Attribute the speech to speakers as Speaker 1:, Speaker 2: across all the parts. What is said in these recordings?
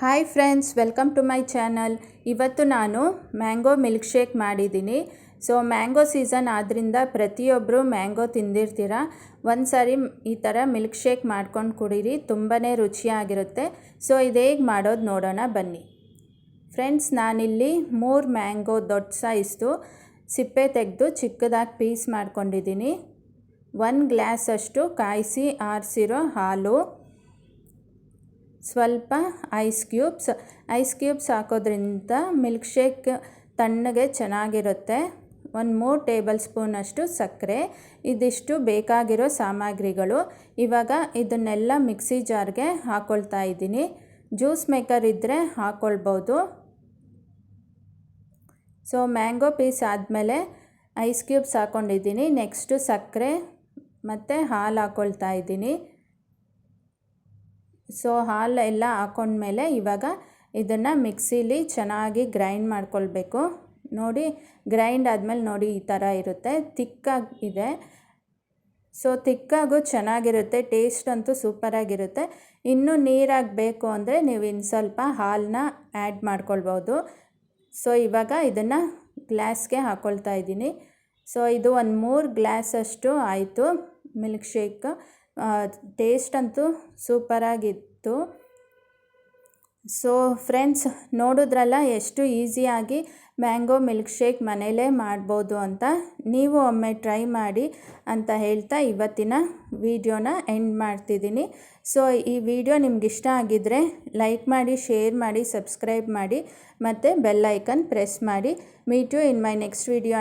Speaker 1: Hi friends, welcome to my channel. ಇವತ್ತು ನಾನು mango milk shake ಮಾಡಿದ್ದೀನಿ. ಸೊ ಮ್ಯಾಂಗೋ ಸೀಸನ್ ಆದ್ದರಿಂದ ಪ್ರತಿಯೊಬ್ಬರು ಮ್ಯಾಂಗೋ ತಿಂದಿರ್ತೀರ. ಒಂದು ಸಾರಿ ಈ ಥರ ಮಿಲ್ಕ್ ಶೇಕ್ ಮಾಡ್ಕೊಂಡು ಕುಡೀರಿ, ತುಂಬಾ ರುಚಿಯಾಗಿರುತ್ತೆ. ಸೊ ಇದು ಹೇಗೆ ಮಾಡೋದು ನೋಡೋಣ ಬನ್ನಿ. ಫ್ರೆಂಡ್ಸ್, ನಾನಿಲ್ಲಿ 3 ಮ್ಯಾಂಗೋ ದೊಡ್ಡ ಸೈಜ್ದು ಸಿಪ್ಪೆ ತೆಗೆದು ಚಿಕ್ಕದಾಗಿ ಪೀಸ್ ಮಾಡ್ಕೊಂಡಿದ್ದೀನಿ. 1 ಗ್ಲಾಸಷ್ಟು ಕಾಯಿಸಿ ಆರಿಸಿರೋ ಹಾಲು, ಸ್ವಲ್ಪ ಐಸ್ ಕ್ಯೂಬ್ಸ್ ಹಾಕೋದ್ರಿಂದ ಮಿಲ್ಕ್ ಶೇಕ್ ತಣ್ಣಗೆ ಚೆನ್ನಾಗಿರುತ್ತೆ. 3 ಟೇಬಲ್ ಸ್ಪೂನಷ್ಟು ಸಕ್ಕರೆ. ಇದಿಷ್ಟು ಬೇಕಾಗಿರೋ ಸಾಮಗ್ರಿಗಳು. ಇವಾಗ ಇದನ್ನೆಲ್ಲ ಮಿಕ್ಸಿ ಜಾರ್ಗೆ ಹಾಕ್ಕೊಳ್ತಾ ಇದ್ದೀನಿ. ಜ್ಯೂಸ್ ಮೇಕರ್ ಇದ್ದರೆ ಹಾಕ್ಕೊಳ್ಬೋದು. ಸೊ ಮ್ಯಾಂಗೋ ಪೀಸ್ ಆದಮೇಲೆ ಐಸ್ ಕ್ಯೂಬ್ಸ್ ಹಾಕ್ಕೊಂಡಿದ್ದೀನಿ. ನೆಕ್ಸ್ಟು ಸಕ್ಕರೆ ಮತ್ತು ಹಾಲು ಹಾಕ್ಕೊಳ್ತಾ ಇದ್ದೀನಿ. ಸೊ ಹಾಲೆಲ್ಲ ಹಾಕ್ಕೊಂಡ್ಮೇಲೆ ಇವಾಗ ಇದನ್ನು ಮಿಕ್ಸಿಲಿ ಚೆನ್ನಾಗಿ ಗ್ರೈಂಡ್ ಮಾಡ್ಕೊಳ್ಬೇಕು. ನೋಡಿ, ಗ್ರೈಂಡ್ ಆದಮೇಲೆ ನೋಡಿ ಈ ಥರ ಇರುತ್ತೆ, ತಿಕ್ಕಾಗಿದೆ. ಸೊ ತಿಕ್ಕಾಗೂ ಚೆನ್ನಾಗಿರುತ್ತೆ, ಟೇಸ್ಟ್ ಅಂತೂ ಸೂಪರಾಗಿರುತ್ತೆ. ಇನ್ನೂ ನೀರಾಗಿ ಬೇಕು ಅಂದರೆ ನೀವು ಇನ್ನು ಸ್ವಲ್ಪ ಹಾಲನ್ನ ಆ್ಯಡ್ ಮಾಡ್ಕೊಳ್ಬೋದು. ಸೊ ಇವಾಗ ಇದನ್ನು ಗ್ಲಾಸ್ಗೆ ಹಾಕ್ಕೊಳ್ತಾ ಇದ್ದೀನಿ. ಸೊ ಇದು ಒಂದು 3 ಗ್ಲಾಸಷ್ಟು ಆಯಿತು ಮಿಲ್ಕ್ ಶೇಕ್. ಟೇಸ್ಟ್ ಅಂತೂ ಸೂಪರಾಗಿತ್ತು. ಸೊ ಫ್ರೆಂಡ್ಸ್, ನೋಡಿದ್ರಲ್ಲ ಎಷ್ಟು ಈಸಿಯಾಗಿ ಮ್ಯಾಂಗೋ ಮಿಲ್ಕ್ ಶೇಕ್ ಮನೇಲೇ ಮಾಡ್ಬೋದು ಅಂತ. ನೀವು ಒಮ್ಮೆ ಟ್ರೈ ಮಾಡಿ ಅಂತ ಹೇಳ್ತಾ ಇವತ್ತಿನ ವಿಡಿಯೋನ ಎಂಡ್ ಮಾಡ್ತಿದ್ದೀನಿ. ಸೊ ಈ ವಿಡಿಯೋ ನಿಮ್ಗೆ ಇಷ್ಟ ಆಗಿದ್ದರೆ ಲೈಕ್ ಮಾಡಿ, ಶೇರ್ ಮಾಡಿ, ಸಬ್ಸ್ಕ್ರೈಬ್ ಮಾಡಿ ಮತ್ತು ಬೆಲ್ ಐಕನ್ ಪ್ರೆಸ್ ಮಾಡಿ. Meet you in my next video.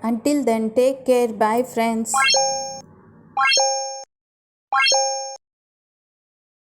Speaker 1: Until then, take care. Bye friends.